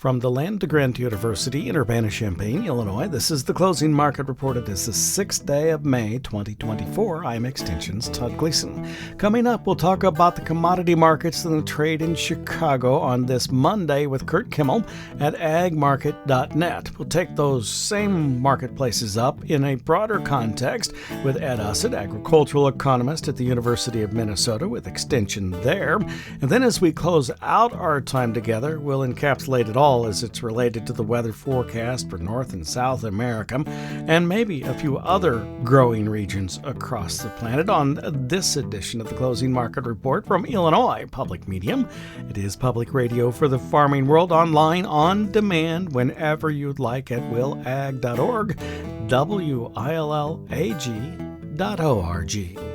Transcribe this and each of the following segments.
From the Land-Grant University in Urbana-Champaign, Illinois, this is the Closing Market Report. It is the 6th day of May, 2024. I'm Extension's Todd Gleason. Coming up, we'll talk about the commodity markets and the trade in Chicago on this Monday with Curt Kimmel at agmarket.net. We'll take those same marketplaces up in a broader context with Ed Usset, agricultural economist at the University of Minnesota with Extension there. And then as we close out our time together, we'll encapsulate it all as it's related to the weather forecast for North and South America, and maybe a few other growing regions across the planet on this edition of the Closing Market Report from Illinois Public Medium. It is public radio for the farming world, online, on demand, whenever you'd like at willag.org, willag.org.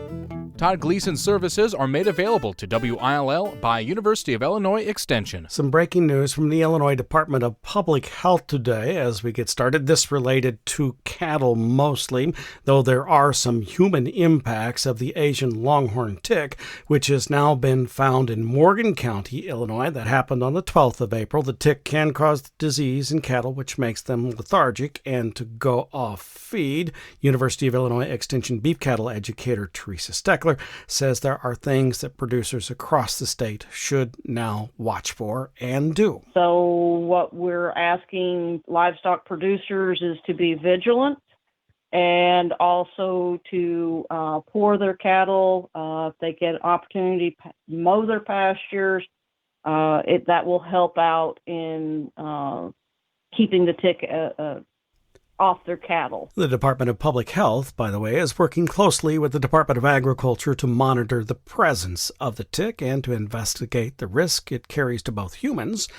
Todd Gleason services are made available to WILL by University of Illinois Extension. Some breaking news from the Illinois Department of Public Health today as we get started. This related to cattle mostly, though there are some human impacts of the Asian Longhorned tick, which has now been found in Morgan County, Illinois. That happened on the 12th of April. The tick can cause disease in cattle, which makes them lethargic and to go off feed. University of Illinois Extension beef cattle educator Teresa Steckler says there are things that producers across the state should now watch for and do. So what we're asking livestock producers is to be vigilant and also to pour their cattle. If they get an opportunity to mow their pastures, that will help out in keeping the tick off their cattle. The Department of Public Health, by the way, is working closely with the Department of Agriculture to monitor the presence of the tick and to investigate the risk it carries to both humans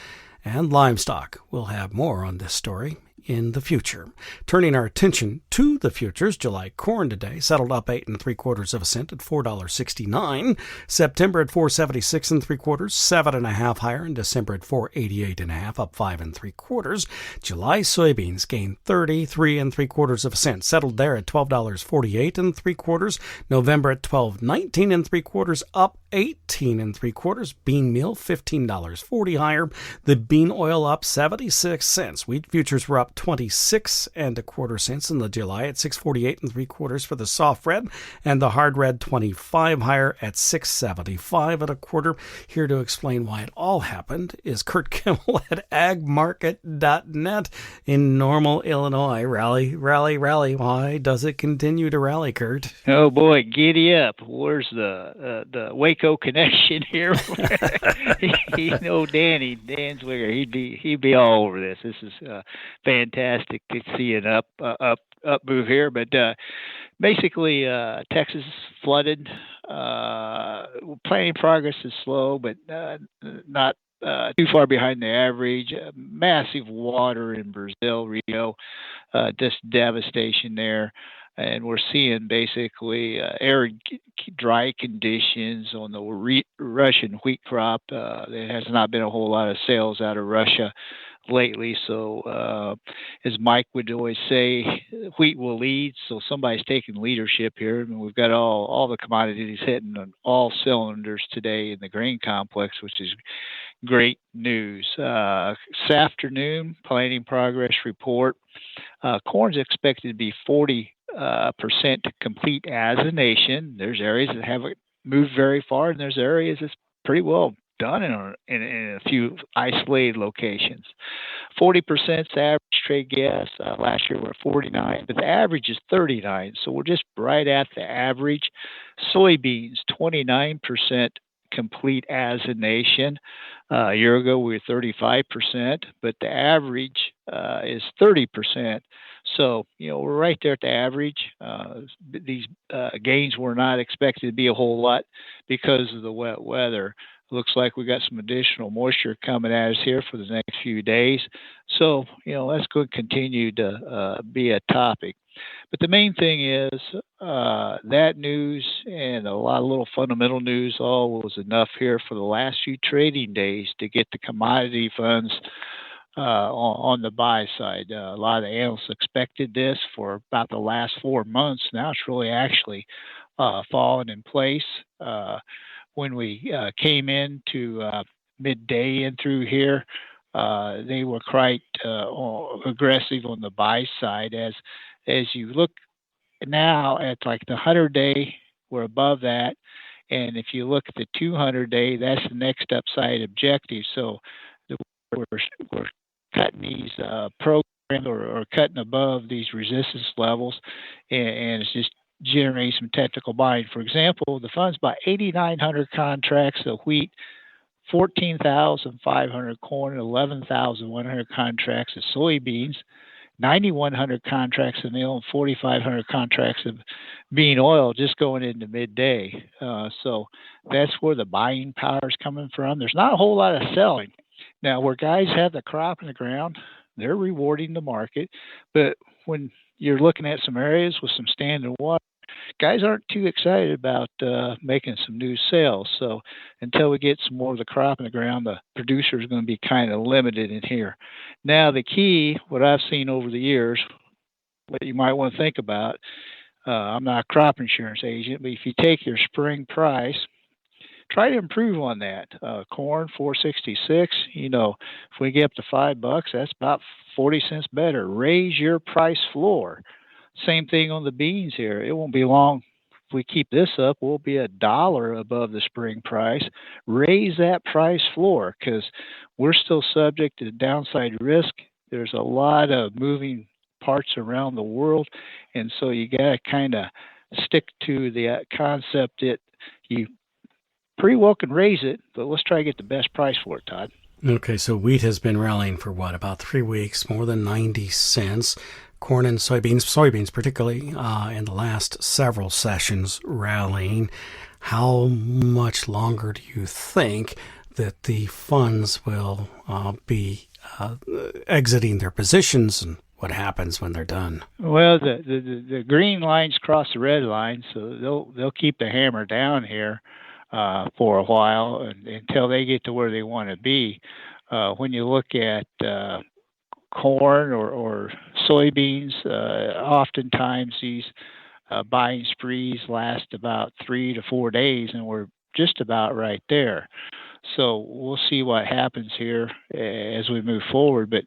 and livestock. We'll have more on this story in the future. Turning our attention to the futures, July corn today settled up 8 3/4 cents at $4.69. September at $4.76 3/4, 7.5 higher, and December at $4.88.5, up 5 3/4. July soybeans gained 33 3/4 cents, settled there at $12.48 3/4. November at $12.19 3/4, up 18 3/4. Bean meal $15.40 higher. The bean oil up 76 cents. Wheat futures were up 26 1/4 cents in the July at 6.48 3/4 for the soft red, and the hard red 25 higher at 6.75 1/4. Here to explain why it all happened is Curt Kimmel at agmarket.net in Normal, Illinois. Rally, rally, rally. Why does it continue to rally, Curt? Oh boy, giddy up. Where's the Waco connection here? Dan's where he'd be all over this. This is fantastic to see an up move here, but basically Texas is flooded. Planting progress is slow, but not too far behind the average. Massive water in Brazil, Rio, just devastation there. And we're seeing basically arid, dry conditions on the Russian wheat crop. There has not been a whole lot of sales out of Russia lately. So as Mike would always say, wheat will lead. So somebody's taking leadership here. And we've got all the commodities hitting on all cylinders today in the grain complex, which is great news. This afternoon, planting progress report. Corn's expected to be 40% complete as a nation. There's areas that haven't moved very far, and there's areas that's pretty well done in a few isolated locations. 40% average trade gas. Last year we're at 49, but the average is 39, so we're just right at the average. Soybeans, 29% complete as a nation. A year ago we were 35%, but the average is 30%. So, we're right there at the average. These gains were not expected to be a whole lot because of the wet weather. Looks like we got some additional moisture coming at us here for the next few days. So, that's going to continue to be a topic. But the main thing is that news and a lot of little fundamental news all was enough here for the last few trading days to get the commodity funds on the buy side. A lot of the analysts expected this for about the last 4 months. Now it's really actually fallen in place. When we came into midday and through here, they were quite aggressive on the buy side. As you look now at like the 100-day, we're above that. And if you look at the 200-day, that's the next upside objective. So we're cutting these programs or cutting above these resistance levels, and it's just generating some technical buying. For example, the funds bought 8,900 contracts of wheat, 14,500 corn, 11,100 contracts of soybeans, 9,100 contracts of meal, and 4,500 contracts of bean oil just going into midday. So that's where the buying power is coming from. There's not a whole lot of selling. Now, where guys have the crop in the ground, they're rewarding the market. But when you're looking at some areas with some standing water, guys aren't too excited about making some new sales. So until we get some more of the crop in the ground, the producer is going to be kind of limited in here. Now, the key, what I've seen over the years, what you might want to think about, I'm not a crop insurance agent, but if you take your spring price, try to improve on that. Corn, $4.66. If we get up to $5, that's about 40 cents better. Raise your price floor. Same thing on the beans here. It won't be long. If we keep this up, we'll be $1 above the spring price. Raise that price floor because we're still subject to downside risk. There's a lot of moving parts around the world, and so you got to kind of stick to the concept that you pretty well can raise it, but let's try to get the best price for it, Todd. Okay, so wheat has been rallying for about 3 weeks, more than 90 cents. Corn and soybeans particularly, in the last several sessions rallying. How much longer do you think that the funds will be exiting their positions, and what happens when they're done? Well, the green lines cross the red line, so they'll keep the hammer down here for a while until they get to where they want to be. When you look at corn or soybeans, oftentimes these buying sprees last about 3 to 4 days, and we're just about right there. So we'll see what happens here as we move forward, but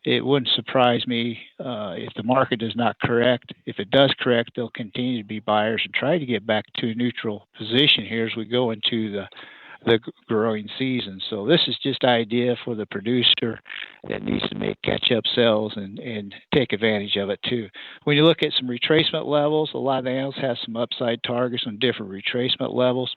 it wouldn't surprise me if the market does not correct. If it does correct, they'll continue to be buyers and try to get back to a neutral position here as we go into the growing season. So this is just idea for the producer that needs to make catch-up sales and take advantage of it too. When you look at some retracement levels, a lot of the analysts have some upside targets on different retracement levels.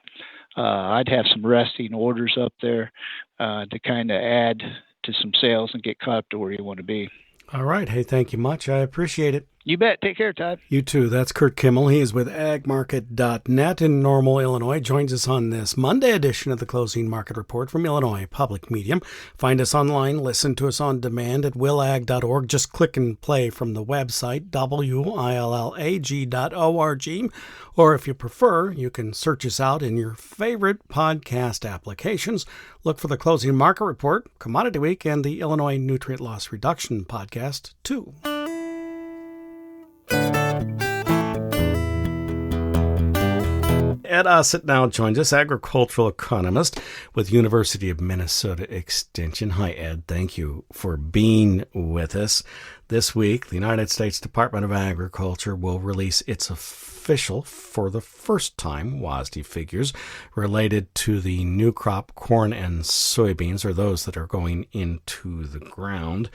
I'd have some resting orders up there to kind of add to some sales and get caught up to where you want to be. All right. Hey, thank you much. I appreciate it. You bet. Take care, Todd. You too. That's Curt Kimmel. He is with agmarket.net in Normal, Illinois. Joins us on this Monday edition of the Closing Market Report from Illinois Public Medium. Find us online. Listen to us on demand at willag.org. Just click and play from the website, willag.org. Or if you prefer, you can search us out in your favorite podcast applications. Look for the Closing Market Report, Commodity Week, and the Illinois Nutrient Loss Reduction Podcast, too. Ed Usset now joins us, agricultural economist with University of Minnesota Extension. Hi, Ed. Thank you for being with us. This week, the United States Department of Agriculture will release its official, for the first time, WASDE figures related to the new crop corn and soybeans, or those that are going into the ground.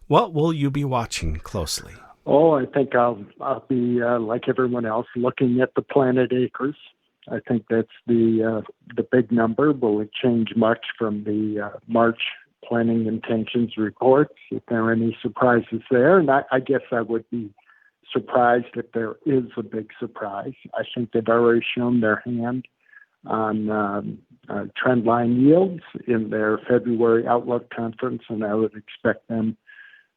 What will you be watching closely? Oh, I think I'll be, like everyone else, looking at the planted acres. I think that's the big number. Will it change much from the March planting intentions report? If there are any surprises there, and I guess I would be surprised if there is a big surprise. I think they've already shown their hand on trendline yields in their February Outlook conference, and I would expect them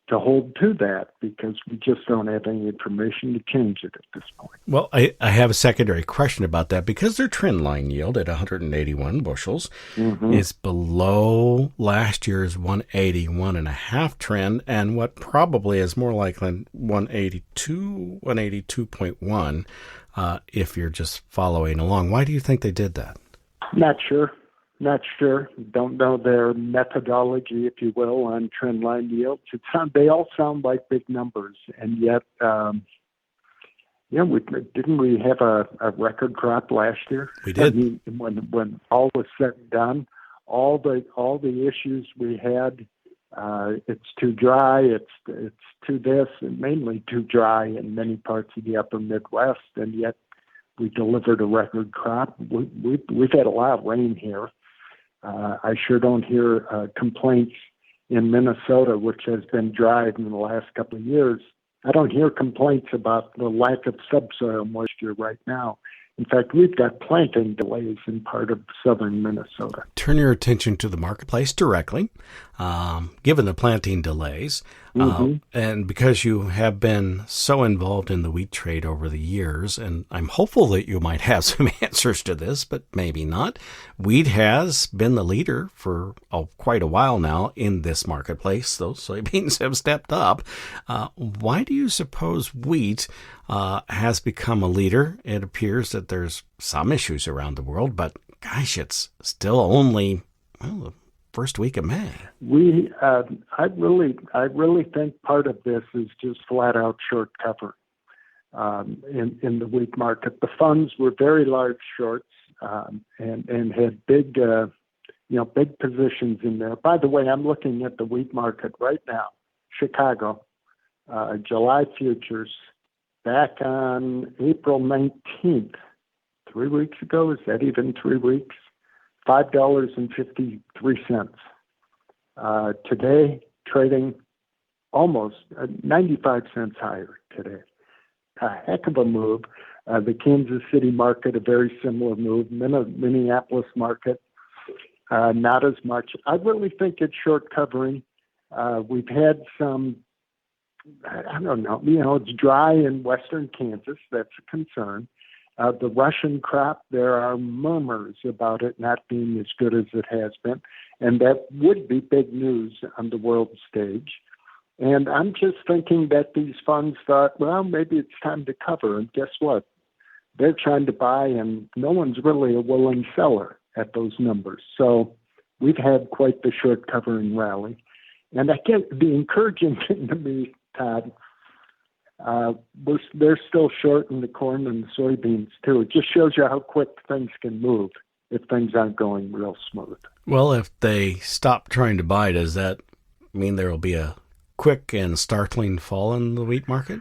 to hold to that because we just don't have any information to change it at this point. Well, I have a secondary question about that because their trend line yield at 181 bushels is below last year's 181.5 trend and what probably is more likely 182.1 if you're just following along. Why do you think they did that? Not sure. Not sure. Don't know their methodology, if you will, on trend line yields. They all sound like big numbers, and yet, didn't we have a record crop last year? We did. I mean, when all was said and done, all the issues we had, it's too dry, it's too this, and mainly too dry in many parts of the upper Midwest, and yet we delivered a record crop. We've had a lot of rain here. I sure don't hear complaints in Minnesota, which has been dry in the last couple of years. I don't hear complaints about the lack of subsoil moisture right now. In fact, we've got planting delays in part of southern Minnesota. Turn your attention to the marketplace directly, given the planting delays. And because you have been so involved in the wheat trade over the years, and I'm hopeful that you might have some answers to this, but maybe not. Wheat has been the leader for quite a while now in this marketplace. Those soybeans have stepped up. Why do you suppose wheat has become a leader? It appears that there's some issues around the world, but gosh, it's still only the first week of May. I really think part of this is just flat out short cover in the wheat market. The funds were very large shorts and had big positions in there. By the way, I'm looking at the wheat market right now. Chicago, July futures, back on April 19th, 3 weeks ago. Is that even 3 weeks? $5.53. Today, trading almost 95 cents higher today. A heck of a move. The Kansas City market, a very similar move. Minneapolis market, not as much. I really think it's short covering. We've had some, I don't know, it's dry in western Kansas. That's a concern. The Russian crop, there are murmurs about it not being as good as it has been, and that would be big news on the world stage. And I'm just thinking that these funds thought, well, maybe it's time to cover, and guess what? They're trying to buy, and no one's really a willing seller at those numbers. So we've had quite the short covering rally. And I guess the encouraging thing to me, Todd, they're still short in the corn and the soybeans too. It just shows you how quick things can move if things aren't going real smooth. Well, if they stop trying to buy, does that mean there will be a quick and startling fall in the wheat market?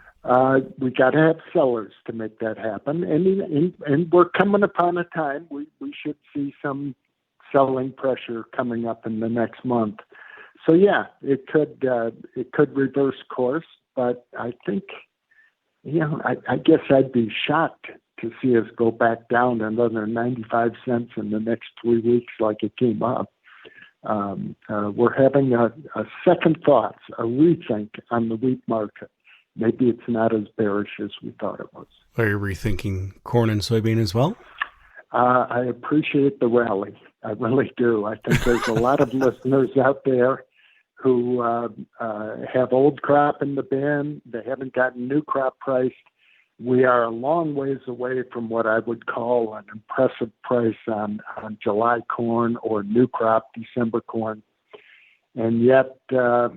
We got to have sellers to make that happen, and we're coming upon a time we should see some selling pressure coming up in the next month. So yeah, it could reverse course. But I think, I guess I'd be shocked to see us go back down another 95 cents in the next 3 weeks like it came up. We're having a second thoughts, a rethink on the wheat market. Maybe it's not as bearish as we thought it was. Are you rethinking corn and soybean as well? I appreciate the rally. I really do. I think there's a lot of listeners out there who have old crop in the bin. They haven't gotten new crop priced. We are a long ways away from what I would call an impressive price on July corn or new crop December corn. And yet, December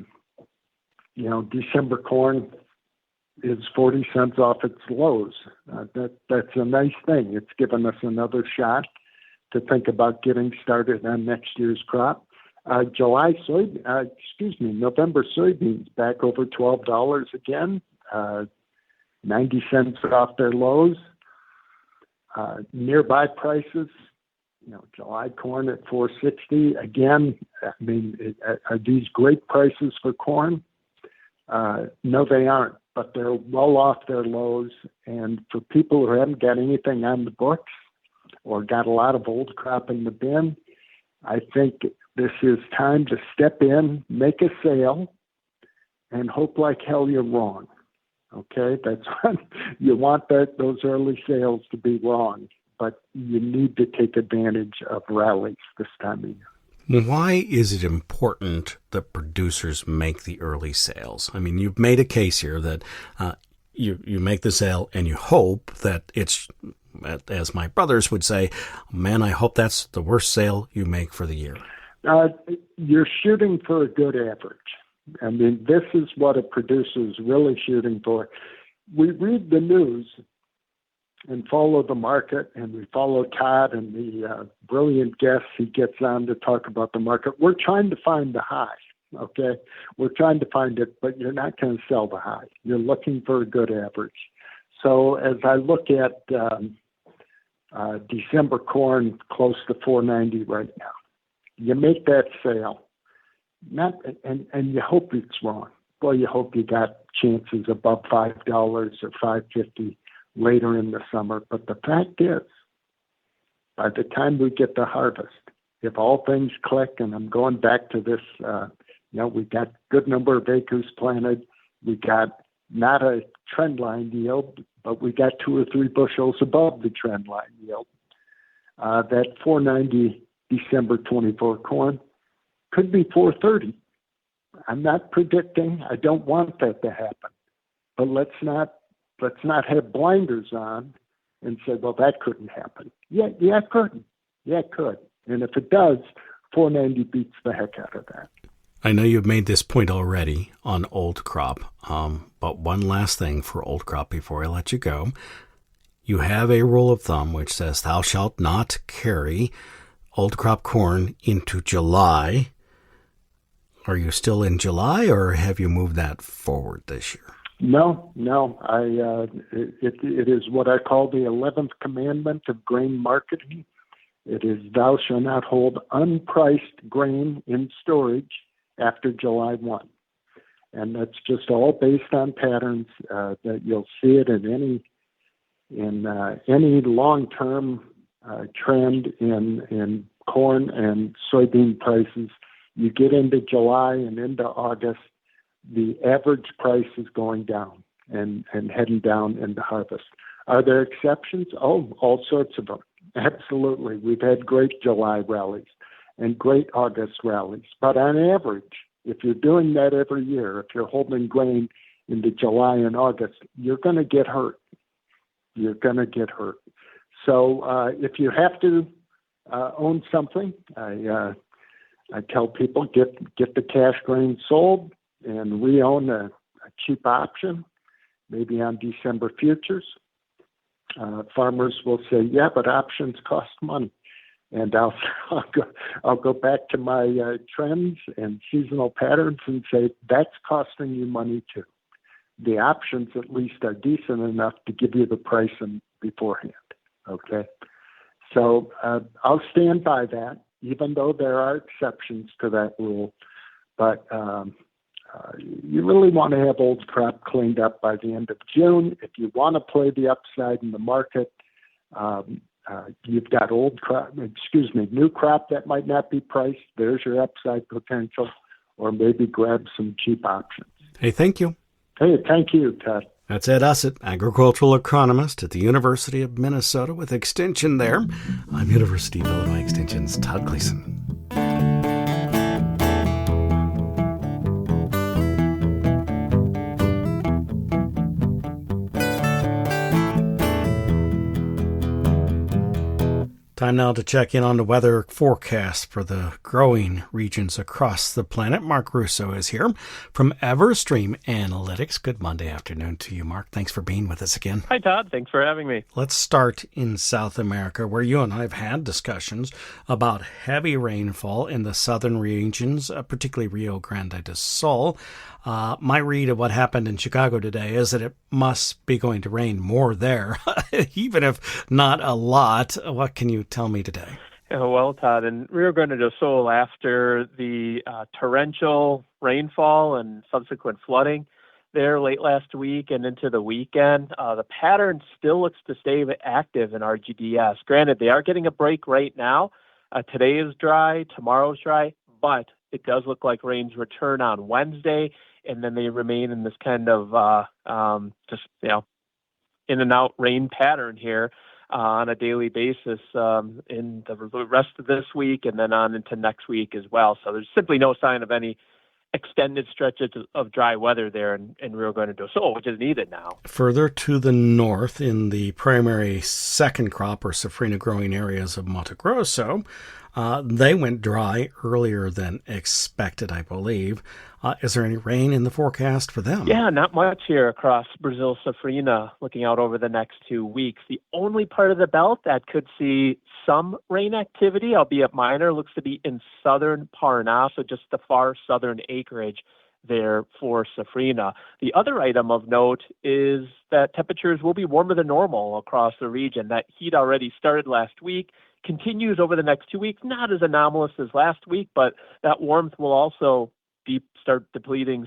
corn is 40 cents off its lows. That's a nice thing. It's given us another shot to think about getting started on next year's crop. November soybeans back over $12 again, 90 cents off their lows. Nearby prices, July corn at $4.60 again. I mean, are these great prices for corn? No, they aren't, but they're well off their lows. And for people who haven't got anything on the books or got a lot of old crop in the bin, I think this is time to step in, make a sale, and hope like hell you're wrong. Okay, that's what you want, those early sales to be wrong, but you need to take advantage of rallies this time of year. Why is it important that producers make the early sales? I mean, you've made a case here that you make the sale and you hope that it's as my brothers would say, man, I hope that's the worst sale you make for the year. You're shooting for a good average. I mean, this is what a producer is really shooting for. We read the news and follow the market, and we follow Todd and the brilliant guests he gets on to talk about the market. We're trying to find the high, okay? We're trying to find it, but you're not going to sell the high. You're looking for a good average. So as I look at December corn close to $4.90 right now, you make that sale, and you hope it's wrong. Boy, you hope you got chances above $5 or $5.50 later in the summer. But the fact is, by the time we get to harvest, if all things click, and I'm going back to this, we got good number of acres planted. We got not a trend line yield, but we got 2 or 3 bushels above the trend line yield. That $4.90 December 24 corn could be $4.30. I'm not predicting. I don't want that to happen. But let's not have blinders on and say, well, that couldn't happen. Yeah, it could. Yeah, it could. And if it does, $4.90 beats the heck out of that. I know you've made this point already on old crop, but one last thing for old crop before I let you go. You have a rule of thumb which says thou shalt not carry old crop corn into July. Are you still in July, or have you moved that forward this year? No. It is what I call the 11th commandment of grain marketing. It is thou shalt not hold unpriced grain in storage after July 1. And that's just all based on patterns that you'll see it in any long-term trend in corn and soybean prices. You get into July and into August, the average price is going down and heading down into harvest. Are there exceptions? Oh, all sorts of them. Absolutely. We've had great July rallies and great August rallies. But on average, if you're doing that every year, if you're holding grain into July and August, you're going to get hurt. You're going to get hurt. So if you have to own something, I tell people get the cash grain sold and re-own a cheap option, maybe on December futures. Farmers will say, yeah, but options cost money. And I'll go back to my trends and seasonal patterns and say, that's costing you money too. The options at least are decent enough to give you the price beforehand, okay? So I'll stand by that, even though there are exceptions to that rule. But you really want to have old crop cleaned up by the end of June. If you want to play the upside in the market, you've got new crop that might not be priced. There's your upside potential, or maybe grab some cheap options. Hey, thank you. Hey, thank you, Todd. That's Ed Usset, agricultural economist at the University of Minnesota with Extension there. I'm University of Illinois Extension's Todd Gleason. Time now to check in on the weather forecast for the growing regions across the planet. Mark Russo is here from EverStream Analytics. Good Monday afternoon to you, Mark. Thanks for being with us again. Hi, Todd. Thanks for having me. Let's start in South America, where you and I have had discussions about heavy rainfall in the southern regions, particularly Rio Grande do Sul. My read of what happened in Chicago today is that it must be going to rain more there, even if not a lot. What can you tell me today? Well, Todd, in Rio Grande do Sul, after the torrential rainfall and subsequent flooding there late last week and into the weekend, the pattern still looks to stay active in RGDS. Granted, they are getting a break right now. Today is dry, tomorrow's dry, but it does look like rains return on Wednesday, and then they remain in this kind of in and out rain pattern here on a daily basis in the rest of this week and then on into next week as well. So there's simply no sign of any extended stretches of dry weather there in Rio Grande do Sul, which is needed now. Further to the north, in the primary second crop or safrina growing areas of Mato Grosso, they went dry earlier than expected, I believe. Is there any rain in the forecast for them? Yeah, not much here across Brazil safrina, looking out over the next 2 weeks. The only part of the belt that could see some rain activity, albeit minor, looks to be in southern Paraná, so just the far southern acreage there for safrina. The other item of note is that temperatures will be warmer than normal across the region. That heat already started last week, continues over the next 2 weeks, not as anomalous as last week, but that warmth will also start depleting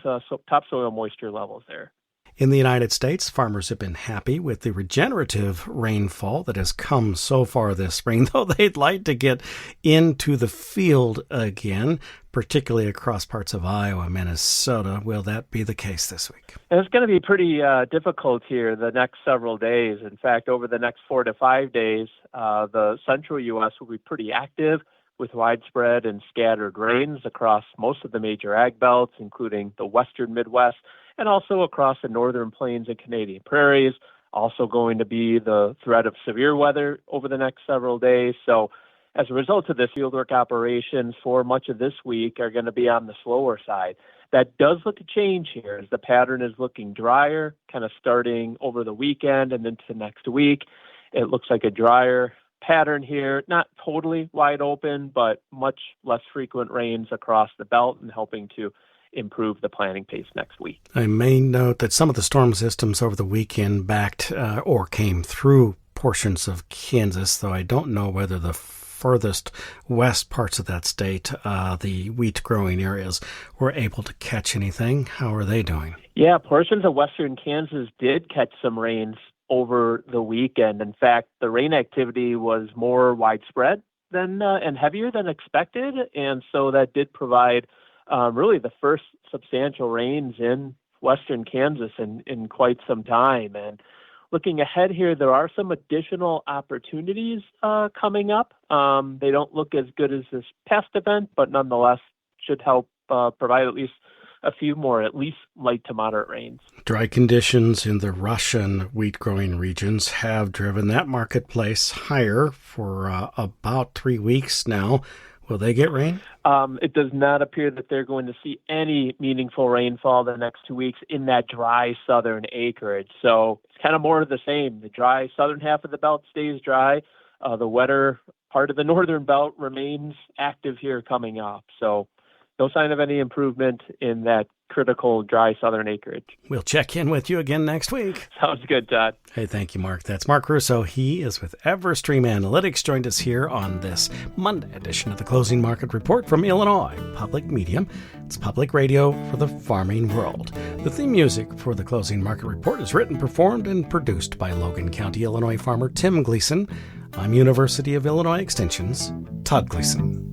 topsoil moisture levels there. In the United States, farmers have been happy with the regenerative rainfall that has come so far this spring, though they'd like to get into the field again, particularly across parts of Iowa, Minnesota. Will that be the case this week? And it's going to be pretty difficult here the next several days. In fact, over the next 4 to 5 days, the central U.S. will be pretty active with widespread and scattered rains across most of the major ag belts, including the western Midwest, and also across the northern plains and Canadian prairies. Also going to be the threat of severe weather over the next several days. So as a result of this, fieldwork operations for much of this week are going to be on the slower side. That does look to change here as the pattern is looking drier, kind of starting over the weekend and into next week. It looks like a drier pattern here, not totally wide open, but much less frequent rains across the belt and helping to improve the planting pace next week. I may note that some of the storm systems over the weekend backed or came through portions of Kansas, though I don't know whether the furthest west parts of that state, the wheat growing areas, were able to catch anything. How are they doing? Yeah, portions of western Kansas did catch some rains over the weekend. In fact, the rain activity was more widespread than and heavier than expected, and so that did provide really the first substantial rains in western Kansas in quite some time. And looking ahead here, there are some additional opportunities coming up. They don't look as good as this past event, but nonetheless should help provide at least a few more, at least light to moderate rains. Dry conditions in the Russian wheat growing regions have driven that marketplace higher for about 3 weeks now. Will they get rain? It does not appear that they're going to see any meaningful rainfall the next 2 weeks in that dry southern acreage. So it's kind of more of the same. The dry southern half of the belt stays dry. The wetter part of the northern belt remains active here coming up. So no sign of any improvement in that critical dry southern acreage. We'll check in with you again next week. Sounds good, Todd. Hey, thank you, Mark. That's Mark Russo. He is with EverStream Analytics, joined us here on this Monday edition of the Closing Market Report from Illinois Public Media. It's public radio for the farming world. The theme music for the Closing Market Report is written, performed, and produced by Logan County, Illinois farmer Tim Gleason. I'm University of Illinois Extension's Todd Gleason.